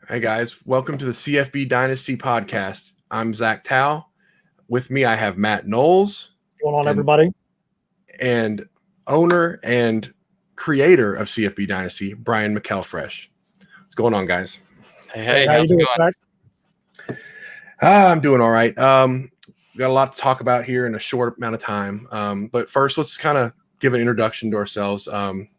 Hey guys, welcome to the CFB Dynasty podcast. I'm Zach Tao. With me, I have Matt Knowles. What's going on, everybody? And owner and creator of CFB Dynasty, Brian McElfresh. What's going on, guys? Hey, how you doing, Zach? I'm doing all right. Got a lot to talk about here in a short amount of time. But first, let's kind of give an introduction to ourselves.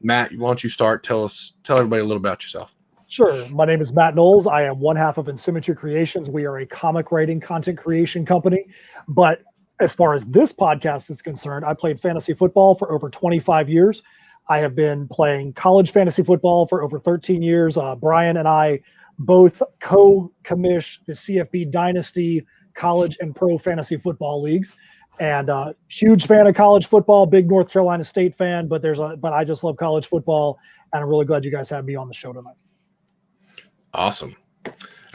Matt, why don't you start? Tell everybody a little about yourself. Sure. My name is Matt Knowles. I am one half of Insymmetry Creations. We are a comic writing content creation company. But as far as this podcast is concerned, I played fantasy football for over 25 years. I have been playing college fantasy football for over 13 years. Brian and I both co-commish the CFB Dynasty college and pro fantasy football leagues. And huge fan of college football, big North Carolina State fan, but I just love college football. And I'm really glad you guys have me on the show tonight. Awesome.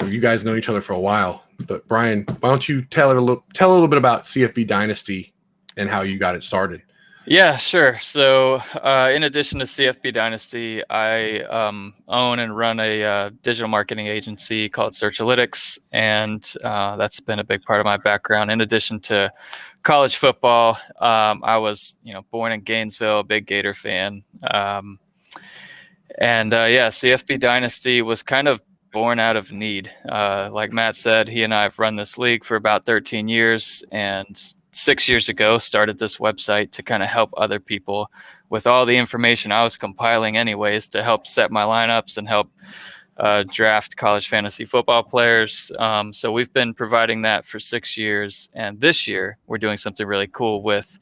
You guys know each other for a while, but Brian, why don't you tell a little bit about CFB Dynasty and how you got it started? Yeah, sure. So in addition to CFB Dynasty, I own and run a digital marketing agency called Searchalytics, and that's been a big part of my background. In addition to college football, I was born in Gainesville, big Gator fan. CFB Dynasty was kind of born out of need. Like Matt said, he and I have run this league for about 13 years, and 6 years ago started this website to kind of help other people with all the information I was compiling anyways to help set my lineups and help draft college fantasy football players. So we've been providing that for 6 years, and this year we're doing something really cool with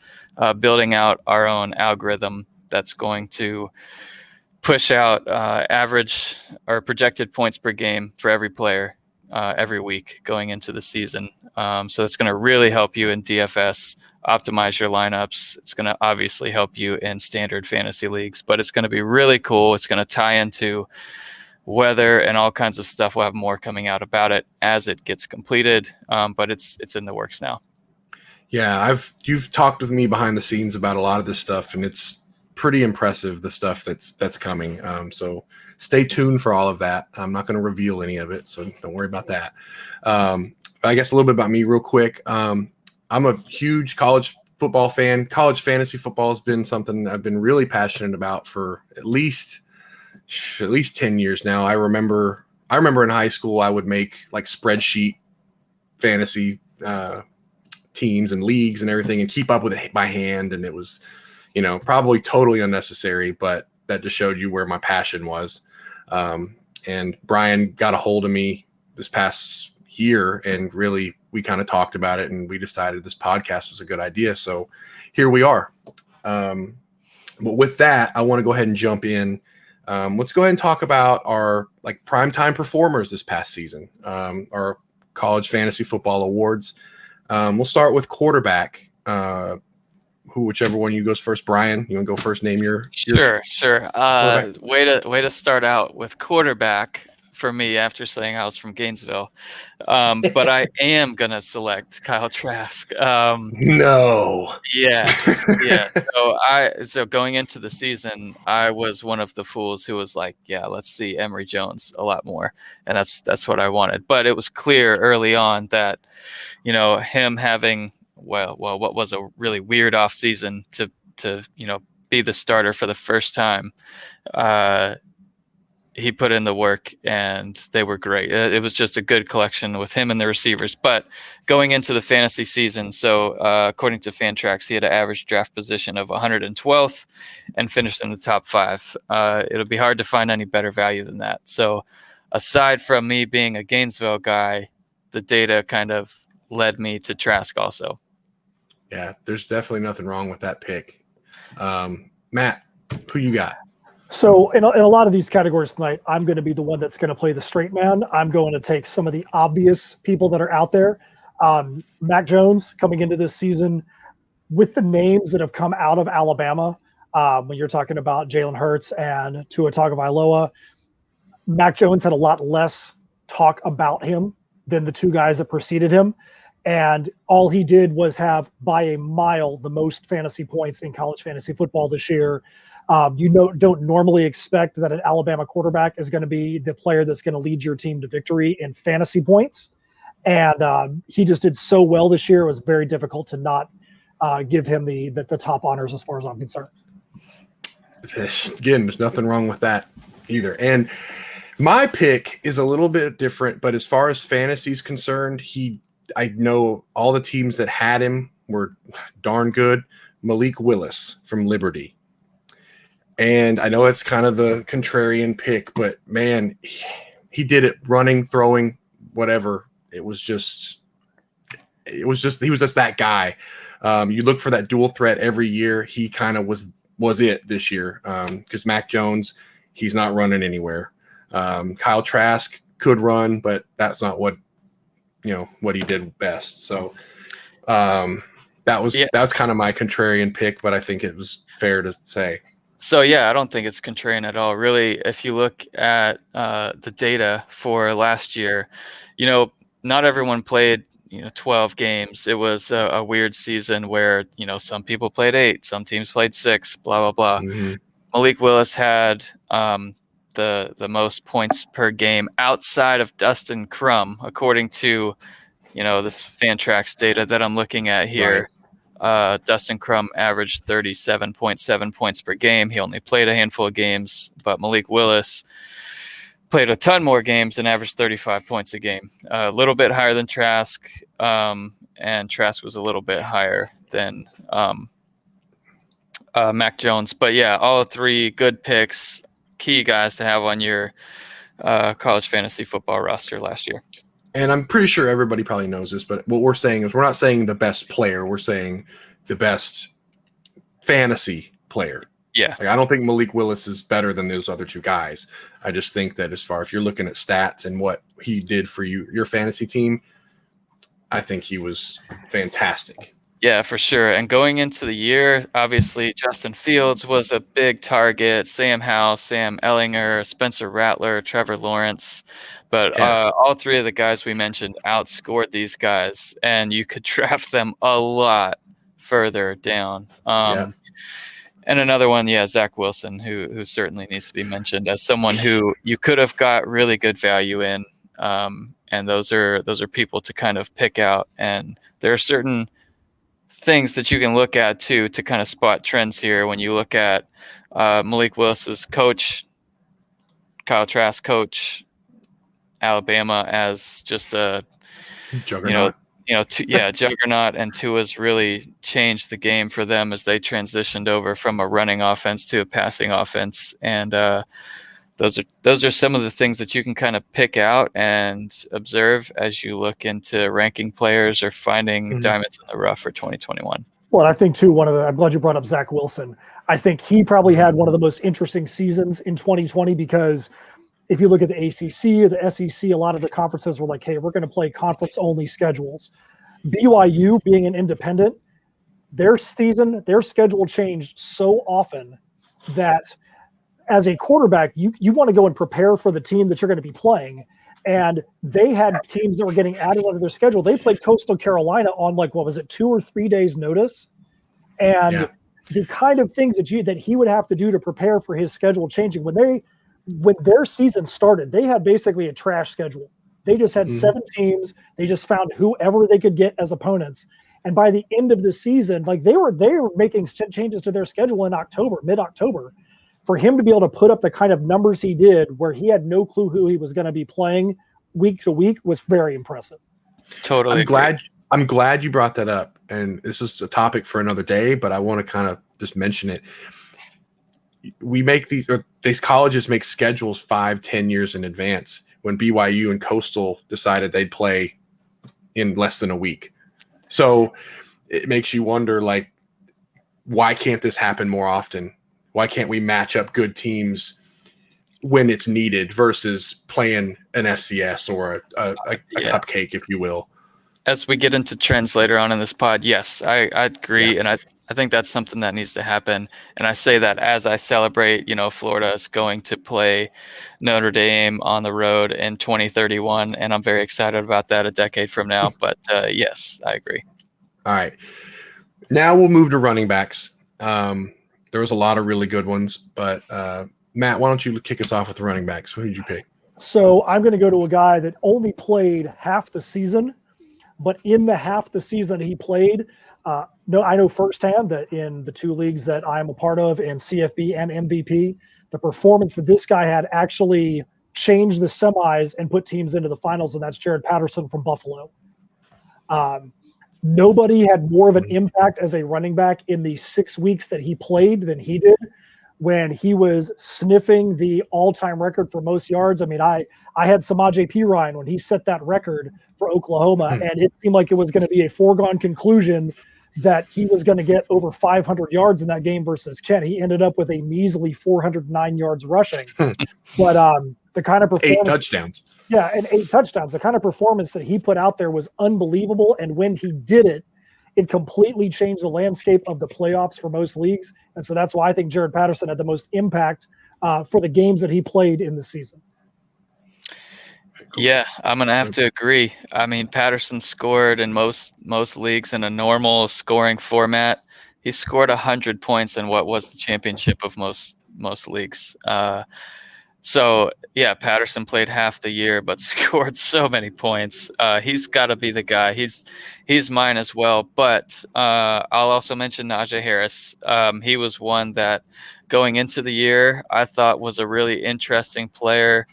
building out our own algorithm that's going to push out average or projected points per game for every player every week going into the season. So it's going to really help you in DFS, optimize your lineups. It's going to obviously help you in standard fantasy leagues, but it's going to be really cool. It's going to tie into weather and all kinds of stuff. We'll have more coming out about it as it gets completed, but it's in the works now. Yeah, you've talked with me behind the scenes about a lot of this stuff, and it's pretty impressive, the stuff that's coming. So stay tuned for all of that. I'm not going to reveal any of it, so don't worry about that. I guess a little bit about me real quick. I'm a huge college football fan. College fantasy football has been something I've been really passionate about for at least 10 years now. I remember in high school I would make like spreadsheet fantasy teams and leagues and everything and keep up with it by hand, and it was probably totally unnecessary, but that just showed you where my passion was. And Brian got a hold of me this past year, and really we kind of talked about it, and we decided this podcast was a good idea. So here we are. But with that, I want to go ahead and jump in. Let's go ahead and talk about our primetime performers this past season, our college fantasy football awards. We'll start with quarterback. Whichever one you goes first. Brian, you want to go first? Name your Sure. Way to start out with quarterback for me after saying I was from Gainesville, but I am gonna select Kyle Trask. No. Yes. So going into the season, I was one of the fools who was like, yeah, let's see Emory Jones a lot more, and that's what I wanted. But it was clear early on that him having what was a really weird off season to be the starter for the first time. He put in the work, and they were great. It was just a good collection with him and the receivers. But going into the fantasy season, so according to Fantrax, he had an average draft position of 112th and finished in the top 5. It'll be hard to find any better value than that. So aside from me being a Gainesville guy, the data kind of led me to Trask also. Yeah, there's definitely nothing wrong with that pick. Matt, who you got? So in a lot of these categories tonight, I'm going to be the one that's going to play the straight man. I'm going to take some of the obvious people that are out there. Mac Jones coming into this season with the names that have come out of Alabama. When you're talking about Jalen Hurts and Tua Tagovailoa, Mac Jones had a lot less talk about him than the two guys that preceded him. And all he did was have, by a mile, the most fantasy points in college fantasy football this year. Don't normally expect that an Alabama quarterback is going to be the player that's going to lead your team to victory in fantasy points. And he just did so well this year. It was very difficult to not give him the top honors as far as I'm concerned. Again, there's nothing wrong with that either. And my pick is a little bit different, but as far as fantasy is concerned, I know all the teams that had him were darn good. Malik Willis from Liberty. And I know it's kind of the contrarian pick, but man, he did it running, throwing, whatever. He was just that guy. You look for that dual threat every year. He kind of was it this year because Mac Jones, he's not running anywhere. Kyle Trask could run, but that's not what he did best. So that was kind of my contrarian pick, but I think it was fair to say. So yeah, I don't think it's contrarian at all. Really, if you look at the data for last year, not everyone played 12 games. It was a weird season where some people played 8, some teams played 6, blah blah blah. Mm-hmm. Malik Willis had the most points per game outside of Dustin Crum, according to this Fantrax data that I'm looking at here. Right. Dustin Crum averaged 37.7 points per game. He only played a handful of games, but Malik Willis played a ton more games and averaged 35 points a game. A little bit higher than Trask, and Trask was a little bit higher than Mac Jones. But yeah, all 3 good picks, key guys to have on your college fantasy football roster last year. And I'm pretty sure everybody probably knows this, but what we're saying is we're not saying the best player. We're saying the best fantasy player. Yeah. I don't think Malik Willis is better than those other 2 guys. I just think that if you're looking at stats and what he did for your fantasy team, I think he was fantastic. Yeah, for sure. And going into the year, obviously Justin Fields was a big target. Sam Howell, Sam Ellinger, Spencer Rattler, Trevor Lawrence. But all 3 of the guys we mentioned outscored these guys, and you could draft them a lot further down. And another one, Zach Wilson, who certainly needs to be mentioned as someone who you could have got really good value in. And those are people to kind of pick out. And there are certain things that you can look at too to kind of spot trends here. When you look at Malik Willis's coach, Kyle Trask coach, Alabama as just a juggernaut. Juggernaut, and Tua's really changed the game for them as they transitioned over from a running offense to a passing offense. And those are some of the things that you can kind of pick out and observe as you look into ranking players or finding diamonds in the rough for 2021. Well, I think too, I'm glad you brought up Zach Wilson. I think he probably had one of the most interesting seasons in 2020 because if you look at the ACC or the SEC, a lot of the conferences were like, hey, we're going to play conference-only schedules. BYU being an independent, their schedule changed so often that as a quarterback, you want to go and prepare for the team that you're going to be playing. And they had teams that were getting added onto their schedule. They played Coastal Carolina on 2 or 3 days notice. And the kind of things that he would have to do to prepare for his schedule changing when their season started, they had basically a trash schedule. They just had 7 teams. They just found whoever they could get as opponents. And by the end of the season, they were making changes to their schedule in mid-October. For him to be able to put up the kind of numbers he did where he had no clue who he was going to be playing week to week was very impressive. Totally. I'm glad you brought that up. And this is a topic for another day, but I want to kind of just mention it. We make these colleges make schedules 5-10 years in advance when BYU and Coastal decided they'd play in less than a week. So it makes you wonder, why can't this happen more often? Why can't we match up good teams when it's needed versus playing an FCS or a cupcake, if you will? As we get into trends later on in this pod, yes, I agree. Yeah. And I think that's something that needs to happen. And I say that as I celebrate, Florida is going to play Notre Dame on the road in 2031. And I'm very excited about that a decade from now. But yes, I agree. All right. Now we'll move to running backs. There was a lot of really good ones, but Matt, why don't you kick us off with the running backs? Who did you pick? So I'm going to go to a guy that only played half the season, but in the half the season that he played, no, I know firsthand that in the two leagues that I'm a part of, in CFB and MVP, the performance that this guy had actually changed the semis and put teams into the finals, and that's Jared Patterson from Buffalo. Nobody had more of an impact as a running back in the 6 weeks that he played than he did when he was sniffing the all-time record for most yards. I mean, I had Samaje Perine when he set that record for Oklahoma, and it seemed like it was going to be a foregone conclusion that he was going to get over 500 yards in that game versus Kent. He ended up with a measly 409 yards rushing. But the kind of performance, 8 touchdowns. Yeah, and 8 touchdowns. The kind of performance that he put out there was unbelievable. And when he did it, it completely changed the landscape of the playoffs for most leagues. And so that's why I think Jared Patterson had the most impact for the games that he played in the season. Yeah, I'm gonna have to agree. I mean, Patterson scored in most leagues in a normal scoring format. He scored 100 points in what was the championship of most leagues. So yeah, Patterson played half the year, but scored so many points. He's got to be the guy. He's mine as well. But I'll also mention Najee Harris. He was one that going into the year I thought was a really interesting player.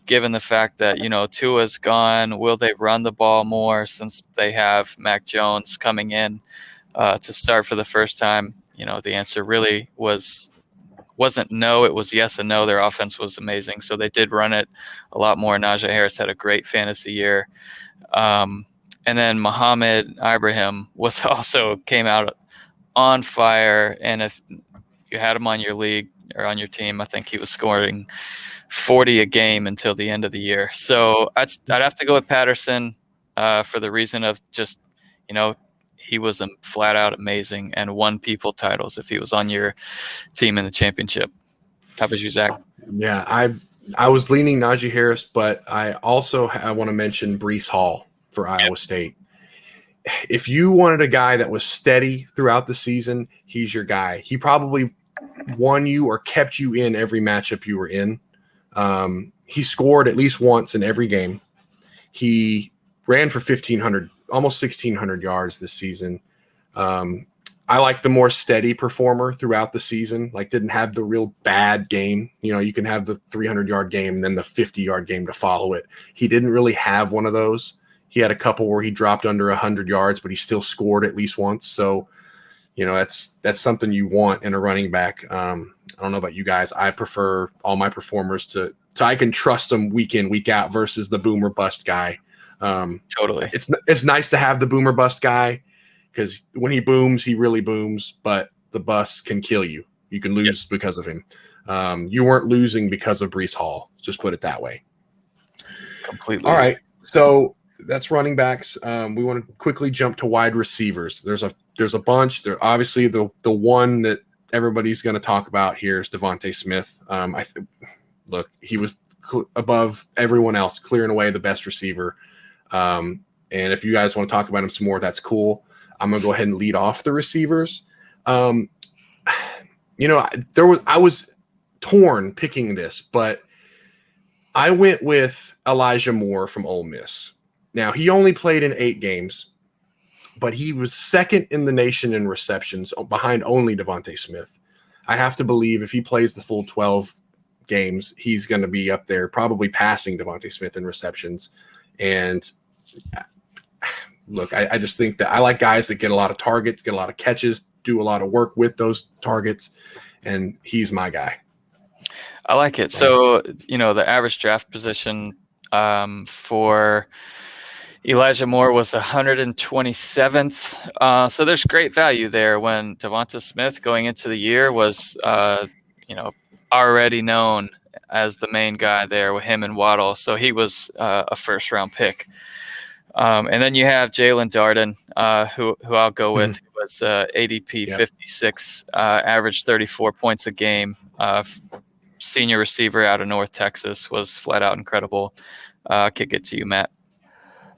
Given the fact that, Tua's gone, will they run the ball more since they have Mac Jones coming in to start for the first time? The answer really wasn't no, it was yes and no. Their offense was amazing, so they did run it a lot more. Najee Harris had a great fantasy year. And then Muhammad Ibrahim came out on fire, and if you had him on your league or on your team, I think he was scoring 40 a game until the end of the year. So I'd have to go with Patterson for the reason of just, he was flat out amazing and won people titles if he was on your team in the championship. How about you, Zach? Yeah, I was leaning Najee Harris, but I want to mention Breece Hall for Iowa State. If you wanted a guy that was steady throughout the season, he's your guy. He probably won you or kept you in every matchup you were in. He scored at least once in every game. He ran for 1,500, almost 1,600 yards this season. I like the more steady performer throughout the season, like didn't have the real bad game. You can have the 300-yard game and then the 50-yard game to follow it. He didn't really have one of those. He had a couple where he dropped under 100 yards, but he still scored at least once. So, that's something you want in a running back. I don't know about you guys. I prefer all my performers to I can trust them week in, week out versus the boomer bust guy. Totally. It's nice to have the boomer bust guy because when he booms, he really booms, but the bust can kill you. You can lose because of him. You weren't losing because of Breece Hall. Just put it that way. Completely. All right. So that's running backs. We want to quickly jump to wide receivers. There's a bunch. There obviously the one that everybody's going to talk about here is Devontae Smith. Look, he was above everyone else, clearing away the best receiver. And if you guys want to talk about him some more, that's cool. I'm going to go ahead and lead off the receivers. I was torn picking this, but I went with Elijah Moore from Ole Miss. Now, he only played in 8 games, but he was second in the nation in receptions behind only Devontae Smith. I have to believe if he plays the full 12 games, he's going to be up there, probably passing Devontae Smith in receptions. And look, I just think that I like guys that get a lot of targets, get a lot of catches, do a lot of work with those targets, and he's my guy. I like it. So, the average draft position for Elijah Moore was 127th. So there's great value there when Devonta Smith going into the year was, already known as the main guy there with him and Waddle. So he was a first round pick. And then you have Jalen Darden, who I'll go with, who was ADP 56, averaged 34 points a game. Senior receiver out of North Texas, was flat out incredible. Kick it to you, Matt.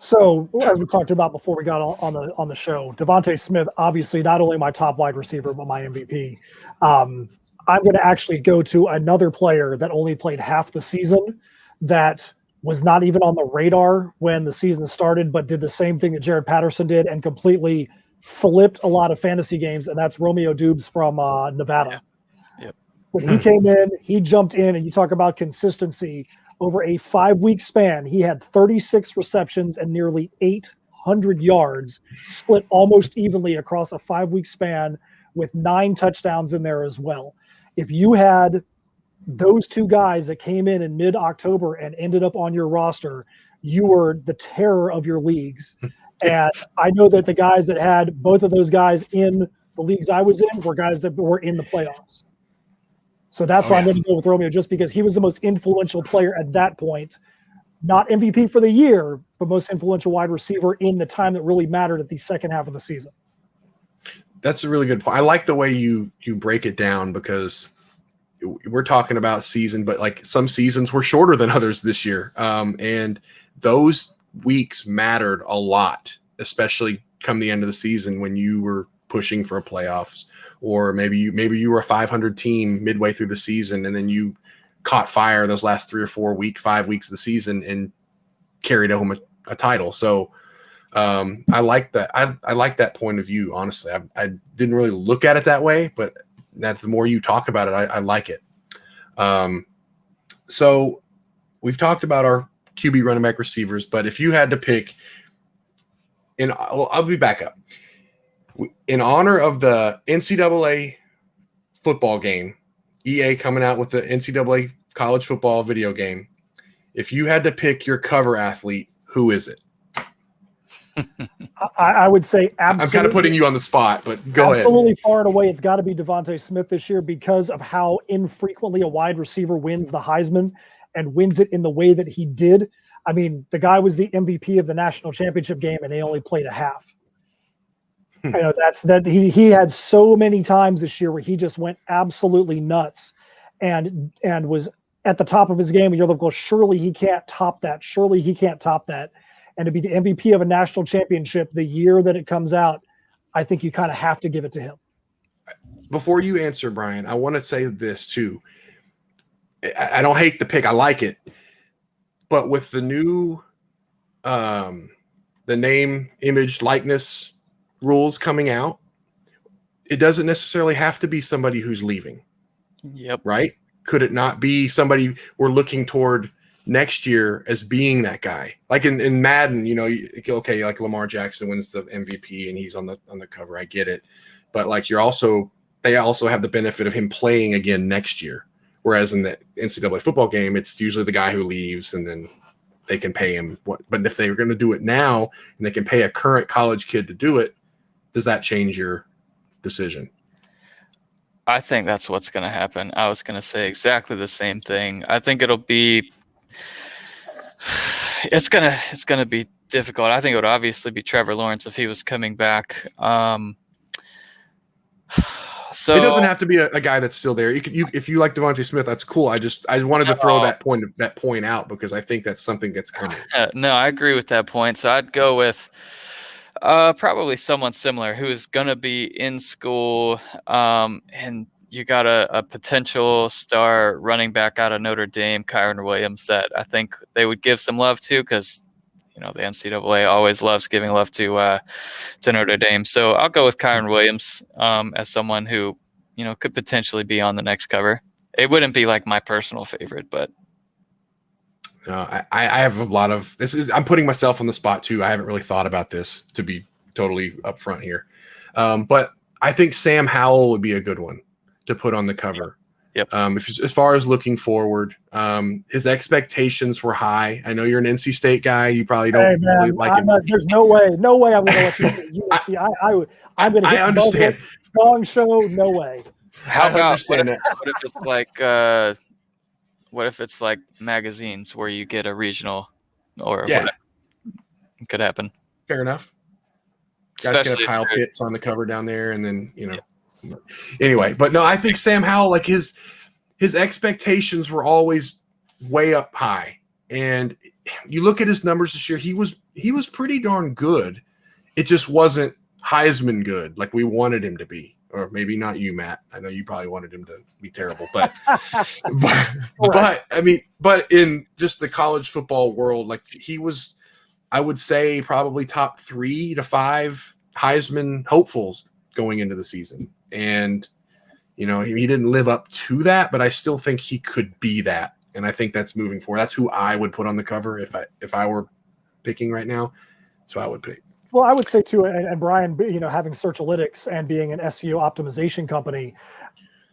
So as we talked about before we got on the show, Devontae Smith, obviously not only my top wide receiver but my MVP. I'm going to actually go to another player that only played half the season, that was not even on the radar when the season started, but did the same thing that Jared Patterson did and completely flipped a lot of fantasy games, and that's Romeo Dubes from Nevada. Yeah. Yep. When he came in, he jumped in, and you talk about consistency. Over a 5-week span, he had 36 receptions and nearly 800 yards, split almost evenly across a 5-week span, with 9 touchdowns in there as well. If you had those two guys that came in mid-October and ended up on your roster, you were the terror of your leagues. And I know that the guys that had both of those guys in the leagues I was in were guys that were in the playoffs. So that's why I'm going to go with Romeo, just because he was the most influential player at that point. Not MVP for the year, but most influential wide receiver in the time that really mattered at the second half of the season. That's a really good point. I like the way you break it down, because we're talking about season, but like some seasons were shorter than others this year. And those weeks mattered a lot, especially come the end of the season when you were pushing for a playoffs, or maybe you were a 500 team midway through the season, and then you caught fire those last 5 weeks of the season and carried home a title. So I like that. I like that point of view. Honestly, I didn't really look at it that way, but that's the more you talk about it, I like it. So we've talked about our QB, running back, receivers, but if you had to pick, I'll be back up. In honor of the NCAA football game, EA coming out with the NCAA college football video game, if you had to pick your cover athlete, who is it? I would say absolutely. I'm kind of putting you on the spot, but go ahead. Absolutely, far and away, it's got to be Devontae Smith this year, because of how infrequently a wide receiver wins the Heisman and wins it in the way that he did. I mean, the guy was the MVP of the national championship game, and he only played a half. You know, he had so many times this year where he just went absolutely nuts and was at the top of his game, and you're like, well, surely he can't top that. Surely he can't top that. And to be the MVP of a national championship the year that it comes out, I think you kind of have to give it to him. Before you answer, Brian, I want to say this too. I don't hate the pick. I like it. But with the new the name, image, likeness rules coming out, it doesn't necessarily have to be somebody who's leaving. Yep. Right? Could it not be somebody we're looking toward next year as being that guy? Like in Madden, you know, okay, like Lamar Jackson wins the MVP and he's on the cover. I get it. But like they also have the benefit of him playing again next year. Whereas in the NCAA football game, it's usually the guy who leaves and then they can pay him. But if they were going to do it now and they can pay a current college kid to do it, does that change your decision? I think that's what's going to happen. I was going to say exactly the same thing. I think it'll be it's going to be difficult. I think it would obviously be Trevor Lawrence if he was coming back. So it doesn't have to be a guy that's still there. If you like Devontae Smith, that's cool. I wanted to throw that point out because I think that's something that's coming. No, I agree with that point. So I'd go with probably someone similar who is going to be in school, and you got a potential star running back out of Notre Dame, Kyron Williams, that I think they would give some love to, because you know the NCAA always loves giving love to Notre Dame. So I'll go with Kyron Williams as someone who, you know, could potentially be on the next cover. It wouldn't be like my personal favorite, but I have a lot of I'm putting myself on the spot too. I haven't really thought about this, to be totally upfront here. But I think Sam Howell would be a good one to put on the cover. Yep. As far as looking forward, his expectations were high. I know you're an NC State guy. You probably don't really like him. There's no way I'm going to let you do UNC. I'm going to hit understand. Gong show. No way. How about what if it's like magazines where you get a regional or whatever? It could happen. Fair enough. Guys got Kyle Pitts on the cover down there, and then Anyway, but no, I think Sam Howell, like his expectations were always way up high, And you look at his numbers this year, he was pretty darn good. It just wasn't Heisman good like we wanted him to be. Or maybe not you, Matt. I know you probably wanted him to be terrible, but but in just the college football world, like he was, I would say probably top 3 to 5 Heisman hopefuls going into the season. And, you know, he didn't live up to that, but I still think he could be that. And I think that's moving forward. That's who I would put on the cover if I were picking right now. That's who I would pick. Well, I would say too, and Brian, you know, having Searchalytics and being an SEO optimization company,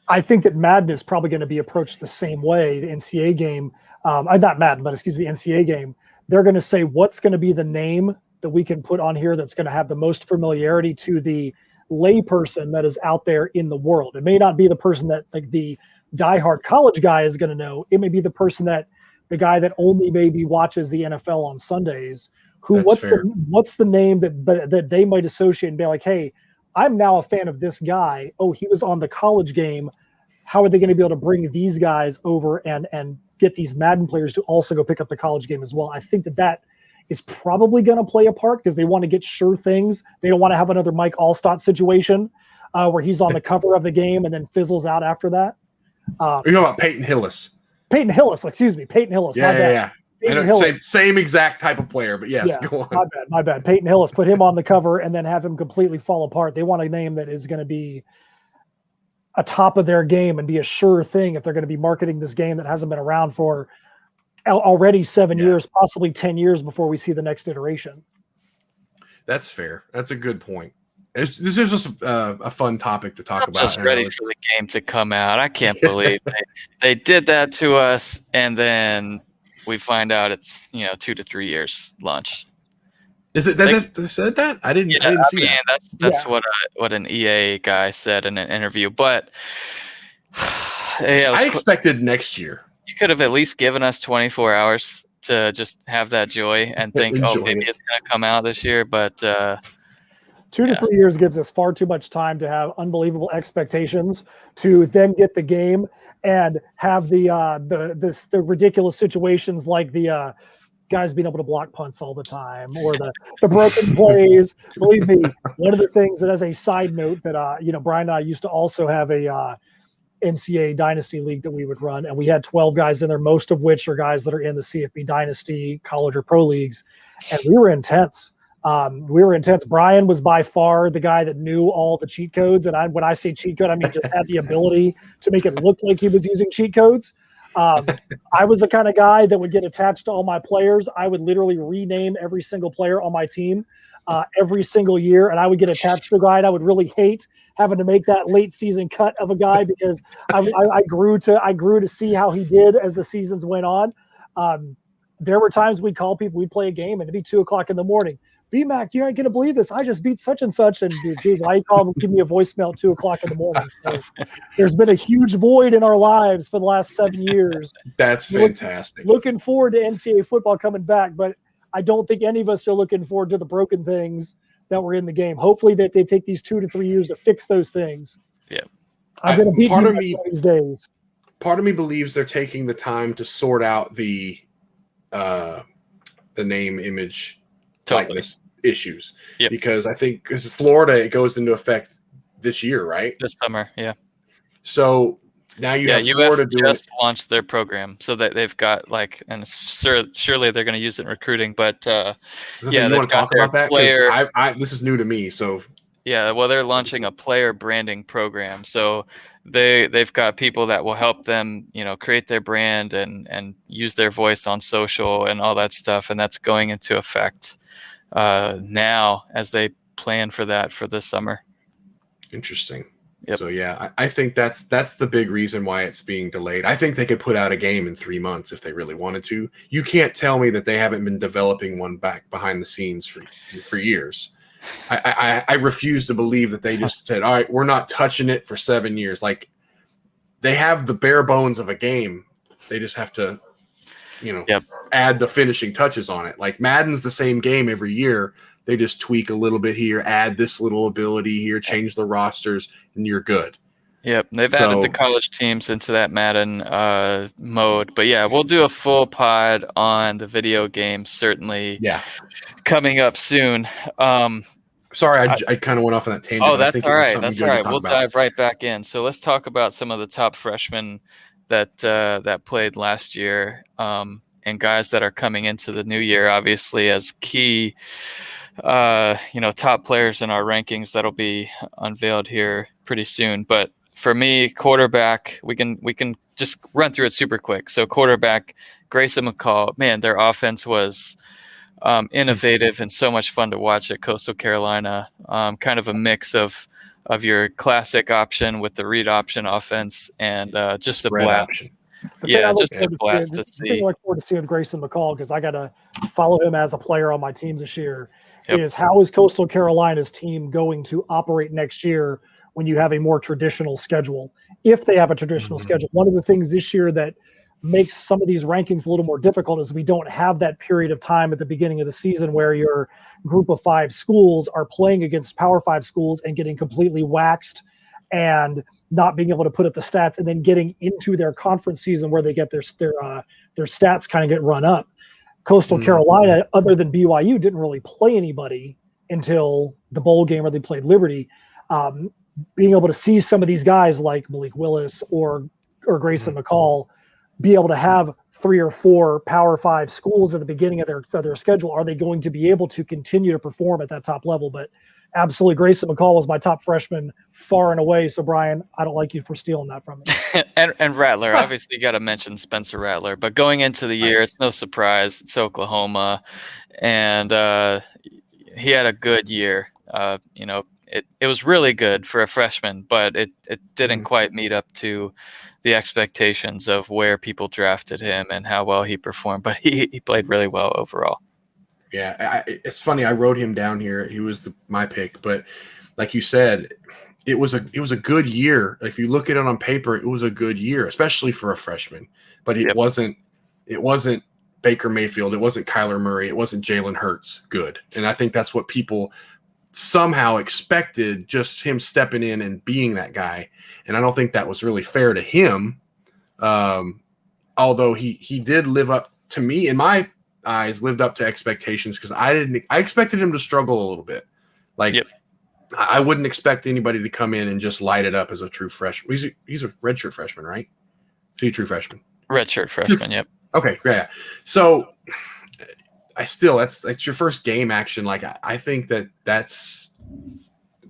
I think that Madden is probably going to be approached the same way. The NCAA game, not Madden, but excuse me, the NCAA game. They're going to say, what's going to be the name that we can put on here that's going to have the most familiarity to the layperson that is out there in the world. It may not be the person that like the diehard college guy is going to know. It may be the guy that only maybe watches the NFL on Sundays. What's the name that they might associate and be like, hey, I'm now a fan of this guy. Oh, he was on the college game. How are they going to be able to bring these guys over and get these Madden players to also go pick up the college game as well? I think that is probably going to play a part because they want to get sure things. They don't want to have another Mike Allstott situation where he's on the cover of the game and then fizzles out after that. You're talking about Peyton Hillis. Peyton Hillis. Yeah. I know, same exact type of player, but yes, go on. My bad. Peyton Hillis, put him on the cover and then have him completely fall apart. They want a name that is going to be a top of their game and be a sure thing if they're going to be marketing this game that hasn't been around for already 7 years, possibly 10 years before we see the next iteration. That's fair. That's a good point. This is just a fun topic to talk about. I'm just ready for the game to come out. I can't believe they did that to us, and then we find out it's 2 to 3 years launch. Is it that they said that? I didn't see that. That's what an EA guy said in an interview. But I expected next year. You could have at least given us 24 hours to just have that joy and think, maybe it's going to come out this year. But 2 to 3 years gives us far too much time to have unbelievable expectations to then get the game and have the ridiculous situations like the guys being able to block punts all the time or the broken plays. Believe me, one of the things that, as a side note, that Brian and I used to also have a NCAA Dynasty League that we would run, and we had 12 guys in there, most of which are guys that are in the CFB Dynasty college or pro leagues, and we were intense. Brian was by far the guy that knew all the cheat codes. And when I say cheat code, I mean just had the ability to make it look like he was using cheat codes. I was the kind of guy that would get attached to all my players. I would literally rename every single player on my team every single year. And I would get attached to a guy, and I would really hate having to make that late season cut of a guy because I grew to see how he did as the seasons went on. There were times we'd call people, we'd play a game, and it'd be 2:00 in the morning. B-Mac, you ain't gonna believe this. I just beat such and such, and dude, why you call him? Give me a voicemail at 2:00 in the morning. So there's been a huge void in our lives for the last 7 years. That's fantastic. Looking forward to NCAA football coming back, but I don't think any of us are looking forward to the broken things that were in the game. Hopefully that they take these 2 to 3 years to fix those things. Yeah, I'm gonna beat you these days. Part of me believes they're taking the time to sort out the name, image, likeness issues, because I think because Florida, it goes into effect this year, right? This summer, yeah. So now you have Florida just launched their program, so that they've got and surely they're going to use it in recruiting. But you want to talk about that? Because this is new to me. So yeah, well, they're launching a player branding program, so they've got people that will help them, create their brand and use their voice on social and all that stuff, and that's going into effect now as they plan for that for this summer. Interesting. Yep. So yeah, I think that's the big reason why it's being delayed. I think they could put out a game in 3 months if they really wanted to. You can't tell me that they haven't been developing one back behind the scenes for years. I refuse to believe that they just said, all right, we're not touching it for 7 years. Like, they have the bare bones of a game. They just have to, add the finishing touches on it. Like, Madden's the same game every year. They just tweak a little bit here, add this little ability here, change the rosters, and you're good. Yep, they've added the So college teams into that Madden mode. But yeah, we'll do a full pod on the video games, certainly yeah, coming up soon. Um, sorry, I, I kind of went off on that tangent, oh, but I that's think all it was right. something That's all good to right. talk We'll about. dive right back in. So let's talk about some of the top freshmen that played last year, and guys that are coming into the new year, obviously as key, top players in our rankings that'll be unveiled here pretty soon. But for me, quarterback, we can just run through it super quick. So quarterback, Grayson McCall, man, their offense was innovative and so much fun to watch at Coastal Carolina. Kind of a mix of your classic option with the read option offense, and just a Spread blast. option. The thing I look Just a forward to blast seeing, to the thing I see. look forward to seeing with Grayson McCall, because I got to follow him as a player on my teams this year, Yep. is how is Coastal Carolina's team going to operate next year when you have a more traditional schedule? If they have a traditional schedule, one of the things this year that makes some of these rankings a little more difficult is we don't have that period of time at the beginning of the season where your group of 5 schools are playing against Power 5 schools and getting completely waxed and not being able to put up the stats, and then getting into their conference season where they get their stats kind of get run up. Coastal Carolina, other than BYU, didn't really play anybody until the bowl game where they played Liberty. Being able to see some of these guys like Malik Willis or Grayson McCall be able to have 3 or 4 Power 5 schools at the beginning of their schedule, are they going to be able to continue to perform at that top level? But absolutely, Grayson McCall was my top freshman far and away. So, Brian, I don't like you for stealing that from me. and Rattler, obviously, you got to mention Spencer Rattler. But going into the year, it's no surprise. It's Oklahoma, and he had a good year. It was really good for a freshman, but it didn't quite meet up to the expectations of where people drafted him and how well he performed. But he played really well overall. Yeah, it's funny. I wrote him down here. He was my pick, but like you said, it was a good year. If you look at it on paper, it was a good year, especially for a freshman. But it wasn't Baker Mayfield. It wasn't Kyler Murray. It wasn't Jalen Hurts good. And I think that's what people somehow expected, just him stepping in and being that guy. And I don't think that was really fair to him. Although he did live up to me in my eyes, lived up to expectations, because I expected him to struggle a little bit. I wouldn't expect anybody to come in and just light it up as a true freshman. He's a redshirt freshman, right? He's a true freshman. Redshirt freshman, yep. Okay, yeah. So that's your first game action. Like I think that's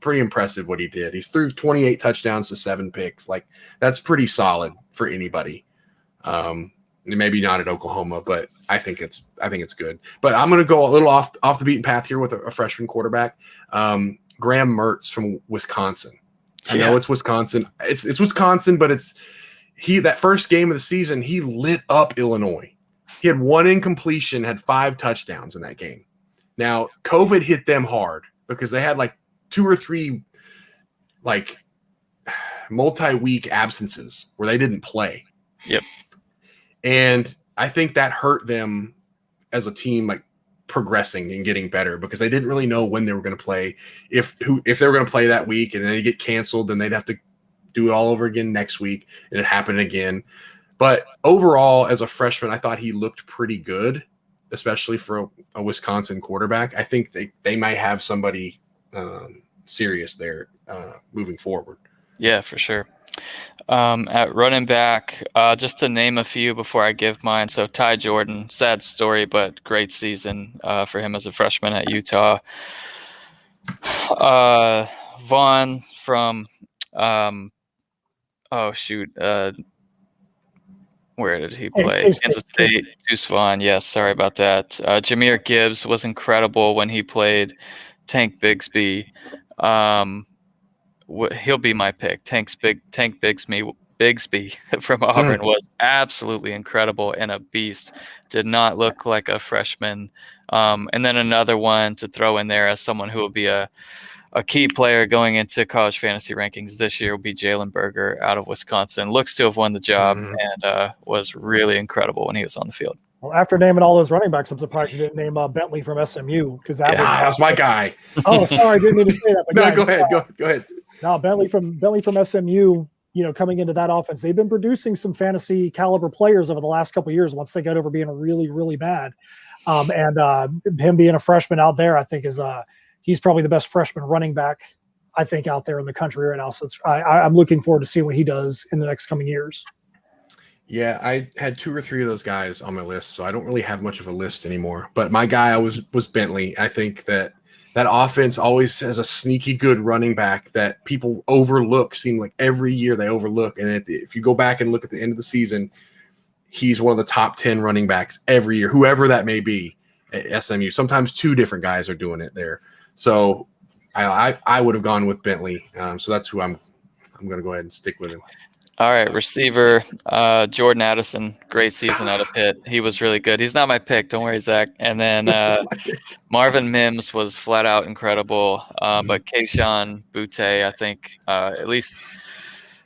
pretty impressive what he did. He's threw 28 touchdowns to 7 picks. Like that's pretty solid for anybody. Maybe not at Oklahoma, but I think it's good. But I'm going to go a little off the beaten path here with a freshman quarterback, Graham Mertz from Wisconsin. I know it's Wisconsin. It's Wisconsin, but that first game of the season, he lit up Illinois. He had 1 incompletion, had 5 touchdowns in that game. Now, COVID hit them hard because they had like 2 or 3 like multi-week absences where they didn't play. Yep. And I think that hurt them as a team, like progressing and getting better, because they didn't really know when they were going to play. If they were going to play that week and then they get canceled, then they'd have to do it all over again next week, and it happened again. But overall, as a freshman, I thought he looked pretty good, especially for a Wisconsin quarterback. I think they might have somebody serious there moving forward. Yeah, for sure. At running back, just to name a few before I give mine. So Ty Jordan, sad story, but great season for him as a freshman at Utah. Vaughn from, where did he play? Kansas State. Deuce Vaughn. Yes, sorry about that. Jahmyr Gibbs was incredible when he played. Tank Bigsby. He'll be my pick. Tank Bigsby from Auburn was absolutely incredible and a beast. Did not look like a freshman. And then another one to throw in there as someone who will be a key player going into college fantasy rankings this year will be Jalen Berger out of Wisconsin. Looks to have won the job and was really incredible when he was on the field. Well, after naming all those running backs, I'm surprised you didn't name Bentley from SMU, because that was my guy. Oh, sorry, I didn't mean to say that. But no, go ahead. Go ahead. No, Bentley from SMU. coming into that offense, they've been producing some fantasy caliber players over the last couple of years once they got over being really, really bad. And him being a freshman out there, I think he's probably the best freshman running back, I think, out there in the country right now. So I'm looking forward to seeing what he does in the next coming years. Yeah, I had 2 or 3 of those guys on my list, so I don't really have much of a list anymore. But my guy was Bentley. I think that offense always has a sneaky good running back that people overlook. Seem like every year they overlook. And if you go back and look at the end of the season, he's one of the top 10 running backs every year, whoever that may be at SMU. Sometimes 2 different guys are doing it there. So I would have gone with Bentley. So that's who I'm going to go ahead and stick with him. All right, receiver, Jordan Addison, great season out of Pitt. He was really good. He's not my pick. Don't worry, Zach. And then Marvin Mims was flat out incredible. But Keyshawn Butte, I think at least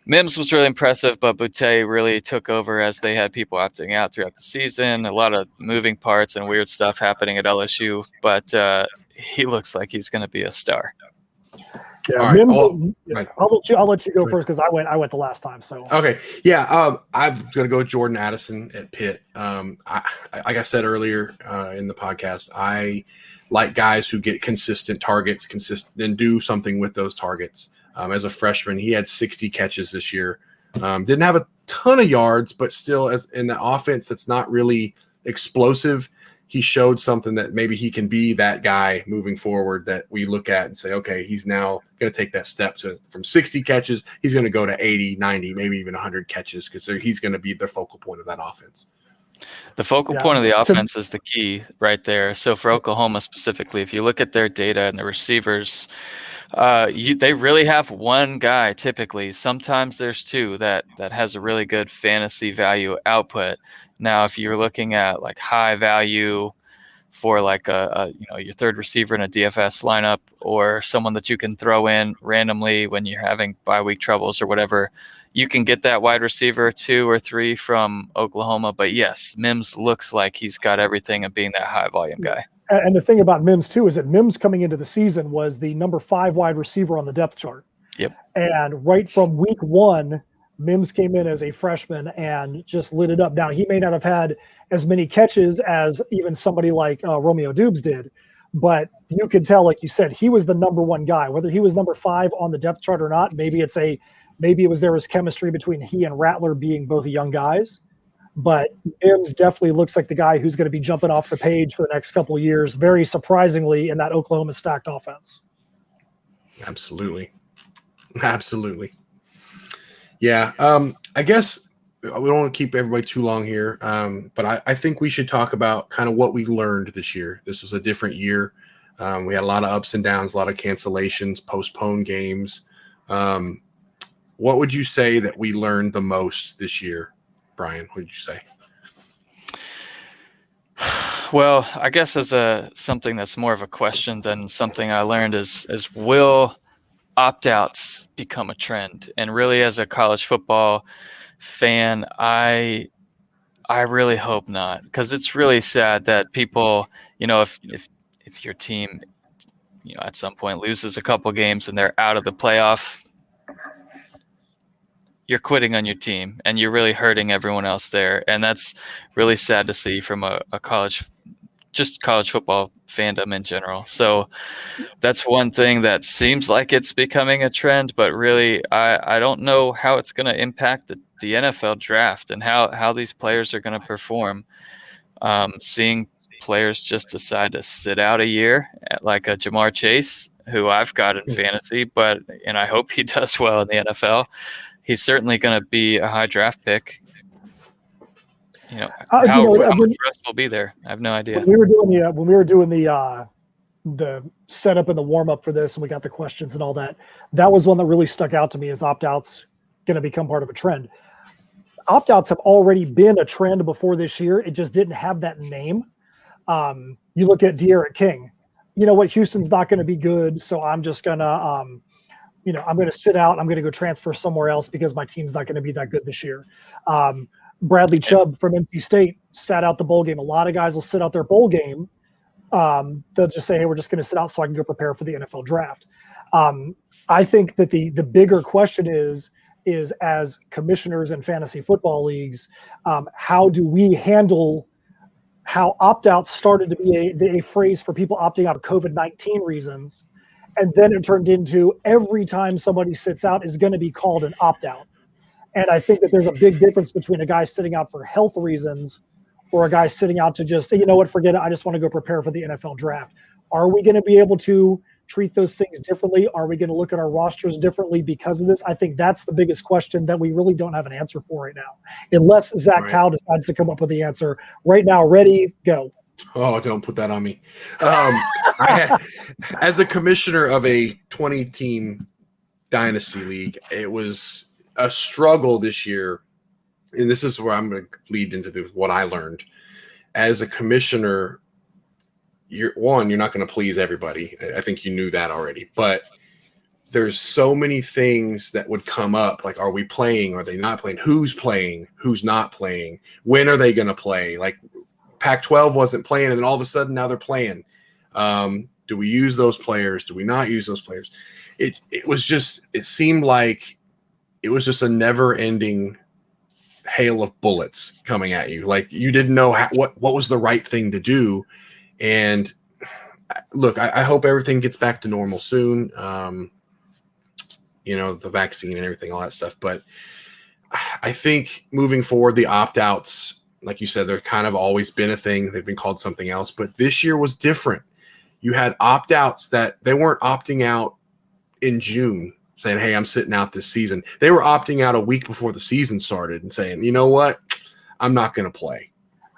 Mims was really impressive, but Butte really took over as they had people opting out throughout the season. A lot of moving parts and weird stuff happening at LSU. But he looks like he's going to be a star. Yeah, Mims. I'll let you go first because I went the last time. So okay, yeah, I'm gonna go with Jordan Addison at Pitt. Like I said earlier in the podcast, I like guys who get consistent targets, and do something with those targets. As a freshman, he had 60 catches this year. Didn't have a ton of yards, but still, as in the offense that's not really explosive, he showed something that maybe he can be that guy moving forward that we look at and say, okay, he's now going to take that step from 60 catches. He's going to go to 80, 90, maybe even 100 catches because he's going to be the focal point of that offense. The focal point of the offense is the key right there. So for Oklahoma specifically, if you look at their data and the receivers, they really have one guy typically. Sometimes there's 2 that has a really good fantasy value output. Now, if you're looking at like high value for like your third receiver in a DFS lineup or someone that you can throw in randomly when you're having bye week troubles or whatever, you can get that wide receiver 2 or 3 from Oklahoma. But yes, Mims looks like he's got everything of being that high volume guy. And the thing about Mims too is that Mims coming into the season was the number 5 wide receiver on the depth chart. Yep. And right from week 1, Mims came in as a freshman and just lit it up. Now, he may not have had as many catches as even somebody like Romeo Dubes did, but you could tell, like you said, he was the number 1 guy. Whether he was number 5 on the depth chart or not, maybe there was chemistry between he and Rattler being both young guys. But Mims definitely looks like the guy who's going to be jumping off the page for the next couple of years, very surprisingly, in that Oklahoma stacked offense. Absolutely. Yeah, I guess we don't want to keep everybody too long here, but I think we should talk about kind of what we learned this year. This was a different year. We had a lot of ups and downs, a lot of cancellations, postponed games. What would you say that we learned the most this year, Brian? What did you say? Well, I guess as something that's more of a question than something I learned is will opt-outs become a trend? And really, as a college football fan, I really hope not, because it's really sad that people, if your team, at some point loses a couple games and they're out of the playoff, you're quitting on your team and you're really hurting everyone else there. And that's really sad to see from a college football fandom in general. So that's one thing that seems like it's becoming a trend, but really I don't know how it's going to impact the NFL draft and how these players are going to perform. Seeing players just decide to sit out a year, like a Jamar Chase, who I've got in fantasy, and I hope he does well in the NFL. He's certainly going to be a high draft pick. How much rest will be there? I have no idea. When we were doing the setup and the warm up for this, and we got the questions and all that, that was one that really stuck out to me. Is opt-outs going to become part of a trend? Opt-outs have already been a trend before this year. It just didn't have that name. You look at De'Aaron King. You know what? Houston's not going to be good, so I'm just gonna I'm going to sit out. I'm going to go transfer somewhere else because my team's not going to be that good this year. Bradley Chubb from NC State sat out the bowl game. A lot of guys will sit out their bowl game. They'll just say, hey, we're just going to sit out so I can go prepare for the NFL draft. I think that the bigger question is is, as commissioners in fantasy football leagues, how do we handle how opt-outs started to be a phrase for people opting out of COVID-19 reasons, and then it turned into every time somebody sits out is going to be called an opt-out. And I think that there's a big difference between a guy sitting out for health reasons or a guy sitting out to just, you know what, forget it, I just want to go prepare for the NFL draft. Are we going to be able to treat those things differently? Are we going to look at our rosters differently because of this? I think that's the biggest question that we really don't have an answer for right now, unless Zach Tao decides to come up with the answer right now. Ready, go. Oh, don't put that on me. As a commissioner of a 20-team dynasty league, it was a struggle this year. And this is where I'm going to lead into what I learned. As a commissioner, you're not going to please everybody. I think you knew that already. But there's so many things that would come up, like, are we playing? Are they not playing? Who's playing? Who's not playing? When are they going to play? Like, Pac-12 wasn't playing, and then all of a sudden now they're playing. Do we use those players? Do we not use those players? It seemed like it was just a never-ending hail of bullets coming at you. Like, you didn't know what was the right thing to do. And look, I hope everything gets back to normal soon. The vaccine and everything, all that stuff. But I think moving forward, the opt-outs, like you said, they're kind of always been a thing. They've been called something else. But this year was different. You had opt-outs that they weren't opting out in June saying, hey, I'm sitting out this season. They were opting out a week before the season started and saying, you know what? I'm not going to play.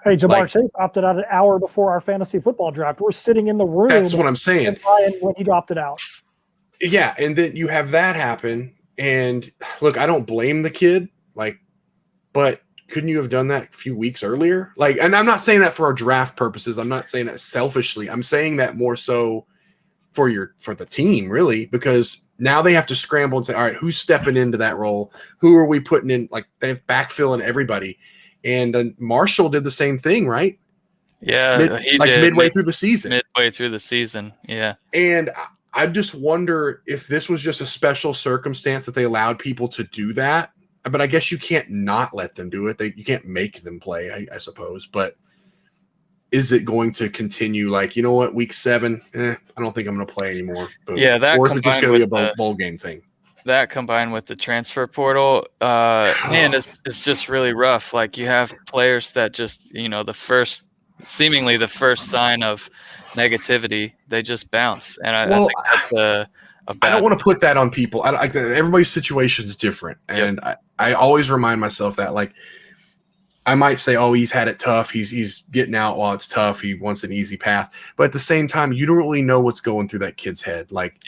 Hey, Jamar Chase opted out an hour before our fantasy football draft. We're sitting in the room. That's what I'm saying. When he opted out. Yeah, and then you have that happen. And look, I don't blame the kid, but couldn't you have done that a few weeks earlier? And I'm not saying that for our draft purposes. I'm not saying that selfishly. I'm saying that more so for the team, really, because now they have to scramble and say, all right, who's stepping into that role? Who are we putting in? Like, they have backfilling everybody. And then Marshall did the same thing, right? Yeah, he did. Midway through the season. Midway through the season, yeah. And I just wonder if this was just a special circumstance that they allowed people to do that. But I guess you can't not let them do it. You can't make them play, I suppose. But is it going to continue? Like, you know what, week 7, I don't think I'm going to play anymore. Boom. Yeah, or is it just going to be a bowl game thing? That combined with the transfer portal, man, it's just really rough. Like, you have players that just, seemingly the first sign of negativity, they just bounce. And I think that's a bad. I don't want to put that on people. Everybody's situation is different. And I always remind myself that, like, I might say, oh, he's had it tough. He's getting out while it's tough. He wants an easy path. But at the same time, you don't really know what's going through that kid's head. Like,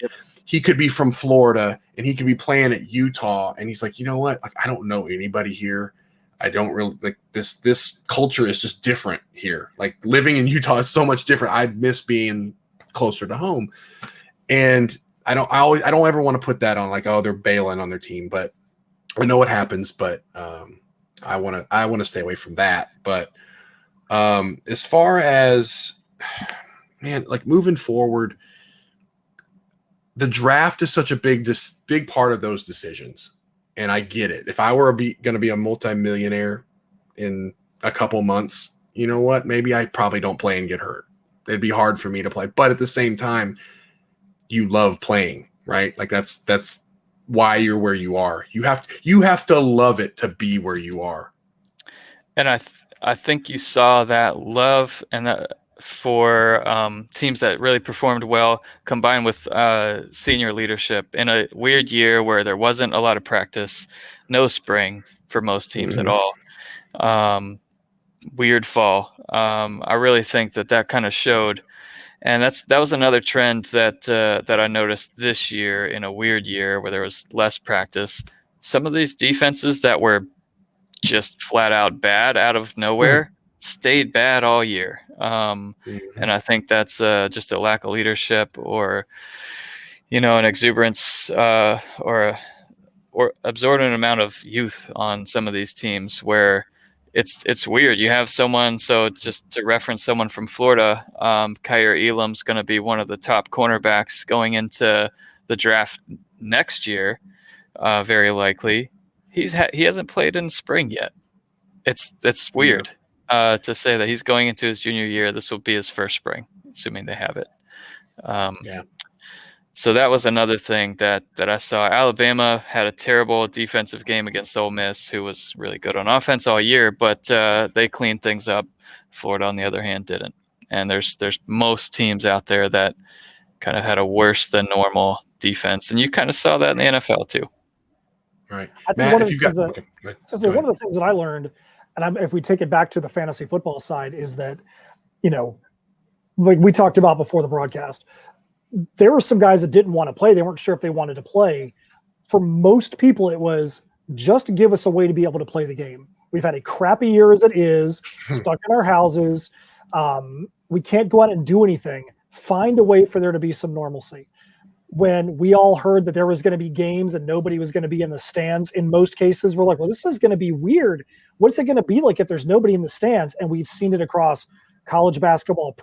he could be from Florida and he could be playing at Utah. And he's like, you know what? Like, I don't know anybody here. I don't really like this culture is just different here. Like, living in Utah is so much different. I miss being closer to home. And I don't ever want to put that on, like, oh, they're bailing on their team, but I know what happens, but I want to stay away from that. But as far as, man, like, moving forward, the draft is such a big part of those decisions. And I get it. If I were going to be a multimillionaire in a couple months, you know what? Maybe I probably don't play and get hurt. It'd be hard for me to play. But at the same time, you love playing, right? Like, that's why you're where you are. You have to love it to be where you are. And I think you saw that love and that for teams that really performed well, combined with senior leadership in a weird year where there wasn't a lot of practice, no spring for most teams at all. Weird fall. I really think that kind of showed. And that was another trend that I noticed this year in a weird year where there was less practice. Some of these defenses that were just flat out bad out of nowhere stayed bad all year. And I think that's just a lack of leadership or, an exuberance or absorbent amount of youth on some of these teams where it's weird. You have someone, so just to reference someone from Florida, Kyer Elam's going to be one of the top cornerbacks going into the draft next year, very likely. he hasn't played in spring yet. It's weird to say that he's going into his junior year. This will be his first spring, assuming they have it. Yeah. So that was another thing that I saw. Alabama had a terrible defensive game against Ole Miss, who was really good on offense all year, but they cleaned things up. Florida, on the other hand, didn't. And there's most teams out there that kind of had a worse than normal defense, and you kind of saw that in the NFL too. Right, I think Matt, one of if the you things got that, okay, go ahead. so one of the things that I learned, and if we take it back to the fantasy football side, is that, like we talked about before the broadcast, there were some guys that didn't want to play. They weren't sure if they wanted to play. For most people, it was just give us a way to be able to play the game. We've had a crappy year as it is, stuck in our houses. We can't go out and do anything. Find a way for there to be some normalcy. When we all heard that there was going to be games and nobody was going to be in the stands, in most cases, we're like, well, this is going to be weird. What's it going to be like if there's nobody in the stands? And we've seen it across college basketball,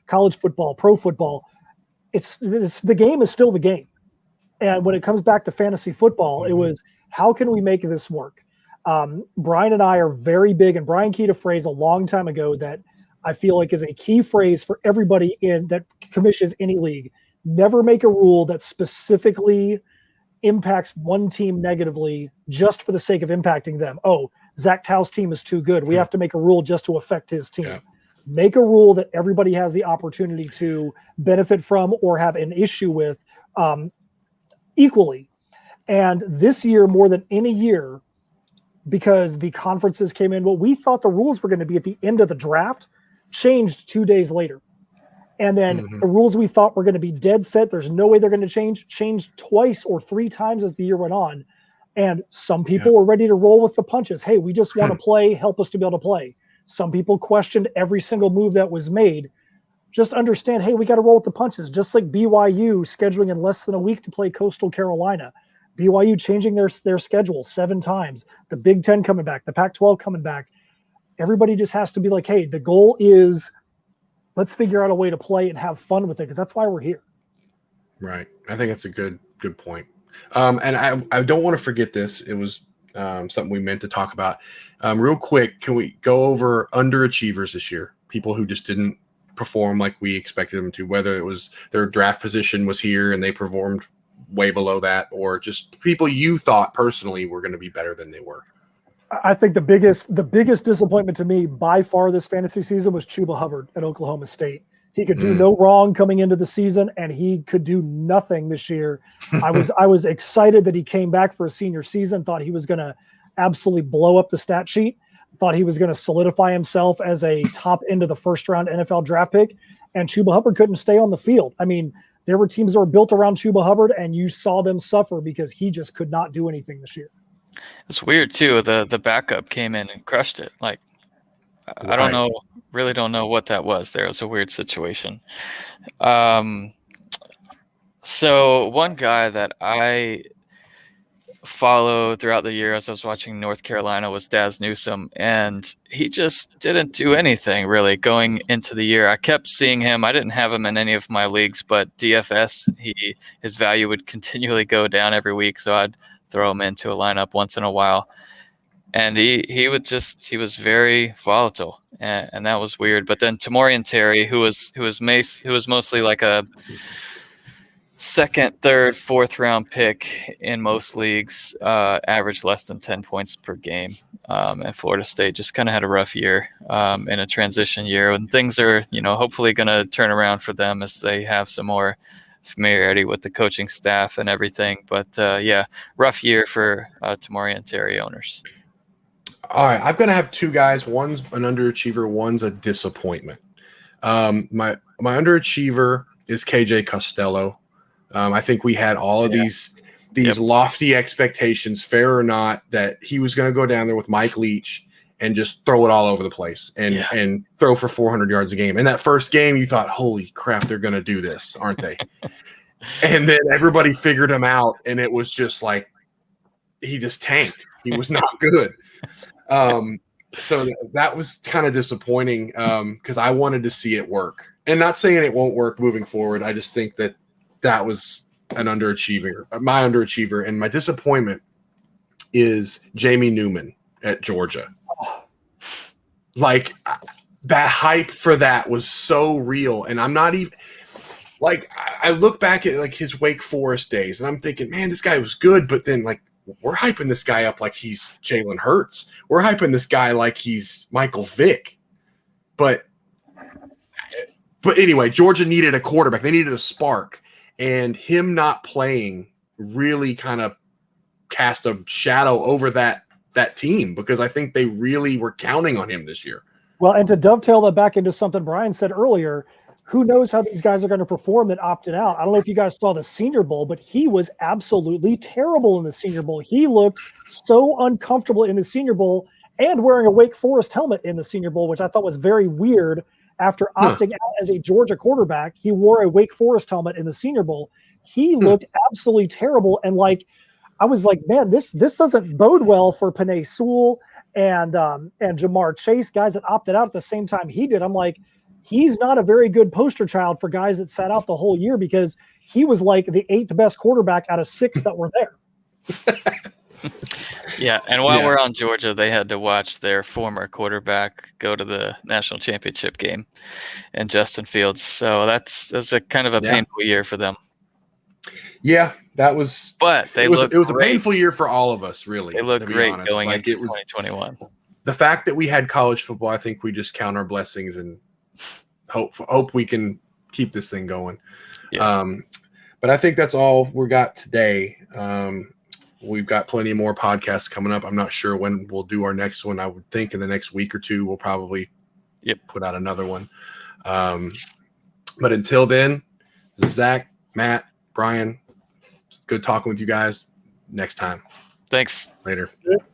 college football, pro football. It's the game is still the game. And when it comes back to fantasy football, it was, how can we make this work? Brian and I are very big, and Brian keyed a phrase a long time ago that I feel like is a key phrase for everybody that commissions any league. Never make a rule that specifically impacts one team negatively just for the sake of impacting them. Oh, Zach Tau's team is too good. We have to make a rule just to affect his team. Yeah. Make a rule that everybody has the opportunity to benefit from or have an issue with equally. And this year, more than any year, because the conferences came in, what we thought the rules were going to be at the end of the draft changed 2 days later. And then the rules we thought were going to be dead set, there's no way they're going to changed twice or 3 times as the year went on. And some people were ready to roll with the punches. Hey, we just want to play. Help us to be able to play. Some people questioned every single move that was made. Just understand, hey, we got to roll with the punches. Just like BYU scheduling in less than a week to play Coastal Carolina. BYU changing their schedule 7 times. The Big Ten coming back. The Pac-12 coming back. Everybody just has to be like, hey, the goal is let's figure out a way to play and have fun with it, because that's why we're here. Right. I think that's a good point. And I don't want to forget this. It was something we meant to talk about. Real quick, can we go over underachievers this year? People who just didn't perform like we expected them to, whether it was their draft position was here and they performed way below that, or just people you thought personally were going to be better than they were. I think the biggest disappointment to me by far this fantasy season was Chuba Hubbard at Oklahoma State. He could do no wrong coming into the season, and he could do nothing this year. I was excited that he came back for a senior season, thought he was going to absolutely blow up the stat sheet, thought he was going to solidify himself as a top end of the first round NFL draft pick, and Chuba Hubbard couldn't stay on the field. I mean, there were teams that were built around Chuba Hubbard, and you saw them suffer because he just could not do anything this year. It's weird too. The backup came in and crushed it. Like, I don't know, really don't know what that was. There was a weird situation. So one guy that I followed throughout the year as I was watching North Carolina was Daz Newsome, and he just didn't do anything really going into the year. I kept seeing him. I didn't have him in any of my leagues, but DFS, his value would continually go down every week, so I'd throw him into a lineup once in a while. And he was very volatile, and that was weird. But then Tamorian Terry, who was mostly like a second, third, fourth round pick in most leagues, averaged less than 10 points per game. And Florida State just kind of had a rough year in a transition year, and things are hopefully going to turn around for them as they have some more familiarity with the coaching staff and everything. But rough year for Tamorian Terry owners. All right, I've got to have 2 guys. One's an underachiever, one's a disappointment. My underachiever is KJ Costello. I think we had all of these lofty expectations, fair or not, that he was going to go down there with Mike Leach and just throw it all over the place and throw for 400 yards a game. In that first game, you thought, holy crap, they're going to do this, aren't they? And then everybody figured him out, and it was just like he just tanked. He was not good. So that was kind of disappointing because I wanted to see it work. And not saying it won't work moving forward. I just think that was an underachiever, my underachiever. And my disappointment is Jamie Newman at Georgia. Like that hype for that was so real. And I'm not even like, I look back at like his Wake Forest days and I'm thinking, man, this guy was good. But then like, we're hyping this guy up like he's Jalen Hurts. We're hyping this guy like he's Michael Vick. But anyway, Georgia needed a quarterback. They needed a spark. And him not playing really kind of cast a shadow over that team, because I think they really were counting on him this year. Well, and to dovetail that back into something Brian said earlier, who knows how these guys are going to perform that opted out. I don't know if you guys saw the Senior Bowl, but he was absolutely terrible in the Senior Bowl. He looked so uncomfortable in the Senior Bowl and wearing a Wake Forest helmet in the Senior Bowl, which I thought was very weird. After opting out as a Georgia quarterback, he wore a Wake Forest helmet in the Senior Bowl. He looked absolutely terrible. And like, I was like, man, this doesn't bode well for Penei Sewell and Jamar Chase, guys that opted out at the same time he did. I'm like, he's not a very good poster child for guys that sat out the whole year, because he was like the 8th best quarterback out of 6 that were there. Yeah, and while we're on Georgia, they had to watch their former quarterback go to the national championship game, and Justin Fields. So that's a kind of a painful year for them. Yeah, that was. But it was a painful year for all of us, really. They look great going like into 2021. The fact that we had college football, I think we just count our blessings and hope we can keep this thing going. Yeah. But I think that's all we got today. We've got plenty more podcasts coming up. I'm not sure when we'll do our next one. I would think in the next week or two, we'll probably put out another one. But until then, this is Zach, Matt, Brian. Good talking with you guys. Next time. Thanks. Later. Yep.